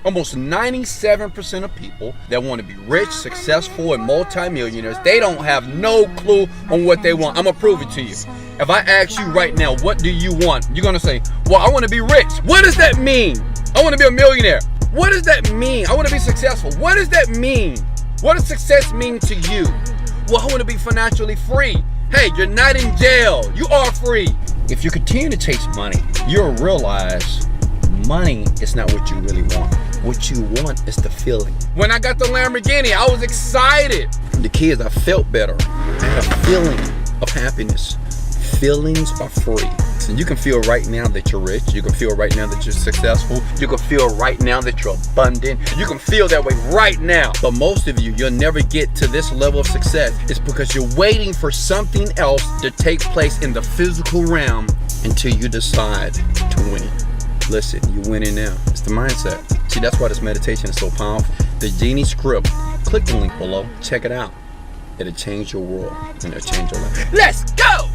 Almost 97% of people that want to be rich, successful, and multimillionaires, they don't have no clue on what they want. I'm gonna prove it to you. If I ask you right now, what do you want? You're gonna say, well, I want to be rich. What does that mean? I want to be a millionaire. What does that mean? I want to be successful. What does that mean? What does success mean to you? Well, I want to be financially free. Hey, you're not in jail. You are free. If you continue to chase money, you'll realize money is not what you really want. What you want is the feeling. When I got the Lamborghini, I was excited. The kids, I felt better. I had a feeling of happiness. Feelings are free. And you can feel right now that you're rich. You can feel right now that you're successful. You can feel right now that you're abundant. You can feel that way right now. But most of you, you'll never get to this level of success. It's because you're waiting for something else to take place in the physical realm until you decide to win. Listen, you're winning now. It's the mindset. See, that's why this meditation is so powerful. The Genie Script. Click the link below. Check it out. It'll change your world and it'll change your life. Let's go!